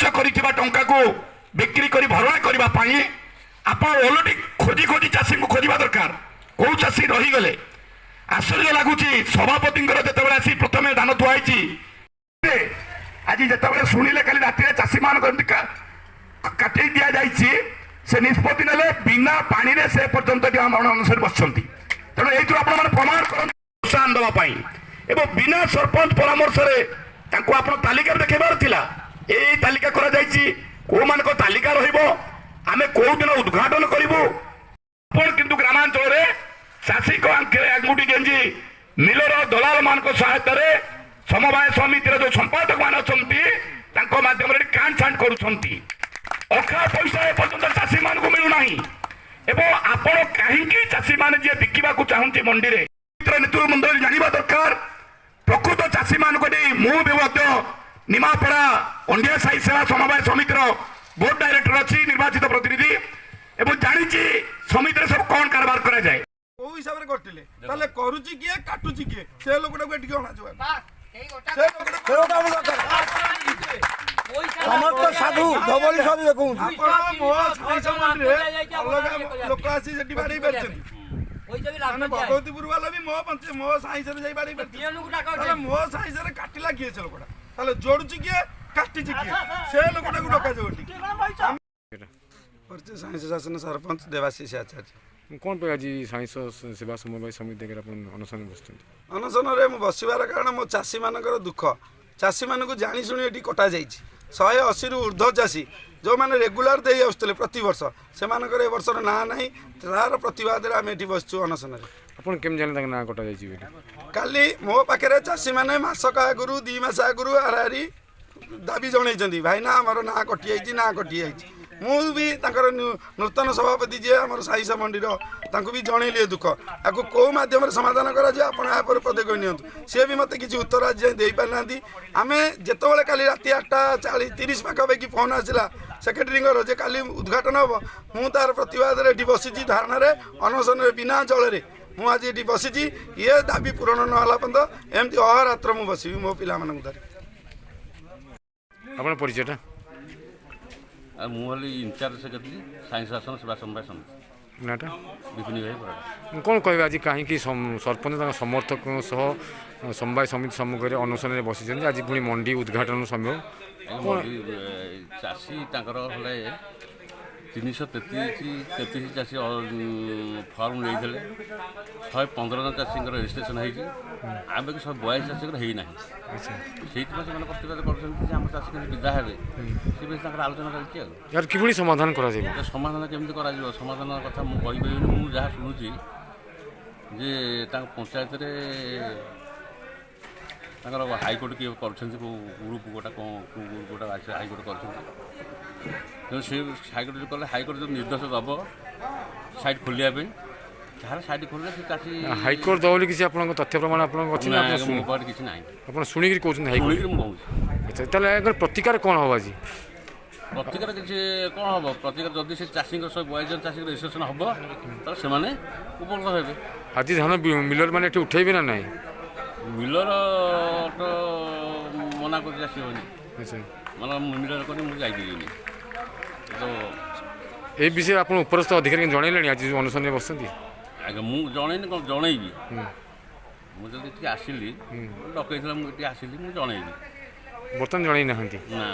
खर्च करिथिबा टंका को बिक्री करी भरणा करबा पाई आपण ओलटी खोजी खोजी चाषी को खोजवा दरकार को चाषी रही गले आश्चर्य लगुच सभापति जितेबाला आसी प्रथम धान थुआई आज जितेबाला शुणिले कल राति चाषी मान काटे दि जाइए से निष्पत्ति ने बिना पानी रे से पर्यंत अनुसार बसती तेणु ये प्रमाण कर प्रोत्साहन देवाई एवं बिना सरपंच परामर्श आप तालिका देखार था यही तालिका कौ मान तालिका रमें कौ दिन उद्घाटन करूँ किंतु ग्रामांचल चाषी को आंगुठी गेंजी मिलर दलाल मान सहायता समवाय समितिर जो संपादक मान अच्छा मध्यम कांड छांड करुँच अखा पैसा एपर्तंत चाषी मान को मिलूना एवं आपण कहीं चाषी मान जी बिकवा चाहूँगी मंडी में नीति मंडल जानवा दरकार प्रकृत चाषी मान मुझे निमापड़ा अंडिया साई सेवा समवाय समितिर बोर्ड डायरेक्टर अच्छी निर्वाचित प्रतिनिधि एवं जानी समिति सब कौन कारबार करा जाए को हिसाब से करथिले ताले करूची किए काटुची किए से लोकटा को एटिके होना जोबा समस्त साधु धबली सब देखू आपण मो साइसा मंडी रे अलग लोक आसी सेठी बाड़ी बेचती माने भगवतीपुर वाला भी मो साइसा रे जाई बाड़ी बेचती ताले मो साइसा रे काटिला किए से लोकटा ताले जोडुची किए काटिची किए से लोकटा को डका जोटी परचे साइसा शासन सरपंच देवाशीष आचार्य कौन पे आज साइंस सेवा समवाय समिति अनशन बस अनशन रे बसबार कारण मो चाषी मानकर दुख चाषी मान को जानी शुणी ये कटा जा 180 रु ऊर्ध्व चाषी जो मैंने रेगुलर दे आसुले प्रति वर्ष से वर्ष ना ना तार प्रतिवाद आम ये बसचु अनशन आपन केम जाने ना कटा जाई काली मो पाखे चाषी मैंने मसक आगु 2 मास आगु आरारी दाबी जन भाई ना आमर ना कटि ना कटि मुझे नूतन सभापति जी आम साइसा मंडीर भी जनइली दुख आपको कौ मध्यम समाधान कर पदक नि सी भी मत किसी उत्तर आज दे पारना आम जिते काली राति 8:30 पाखापाखि फोन आसला सेक्रेटरी जे काली उद्घाटन हम मु तार प्रतिवाद ये बसी धारणा अनशन बिना जल मुझे ये बसी ये दाबी पूरण नाला पर्यंत एमती अहरात्र मुझे बस मो पिला धरी अपन परिचयटा मुझे इनचार्ज सेक्रेटरी साइंस शासन सेवा समवाय समिति नाटा विपिन भाई बराड़ कौन कह आज कहीं सरपंच समर्थक सह समवाय समिति सम्मुखें अनशन में बसी आज पुणी मंडी उद्घाटन समय चाषी 333 चाषी फर्म नहीं 115 जन चाषी रेजिस्ट्रेशन होती आम कि 142 चाषी होना से प्रतिवाद कर चाषी विदा हे से आलोचना चलती यार कि समाधान करा समाधान केमती कर समाधान कथा मुझे मुझे जहाँ शुणुची जे पंचायत हाईकोर्ट किए कर ग्रुप गोटा ग्रुप गोटा हाईकोर्ट कर से हाईकोर्ट कले हाईकोर्ट जो निर्देश दब साइट खोलिया जहाँ साइट खोलिया से चाषी हाईकोर्ट दब किसी आप तथ्य प्रमाण आप किसी ना आप शुणिक कहते हाईकोर्ट अच्छा प्रतिकार कौन हम आज प्रतिकार किसी कौन हम प्रतिकार जदि से चाषी 142 जन चाषी रेजिस्ट्रेशन हम तो से उपलब्ध हे आज धान मिलर मैंने उठेबे ना ना मिलर तो मना कर चाषी होनी अच्छा मतलब मिलर कर मुझे जाइए तो ये विषय आप उपरस्थ अधिकारी जनइले आज अनशन में बसती आगे मुझे जनईनि कौन जनइबी मुझे आसली डकई मुझे आसली मुझे जनइबी बर्तमान जन ना ना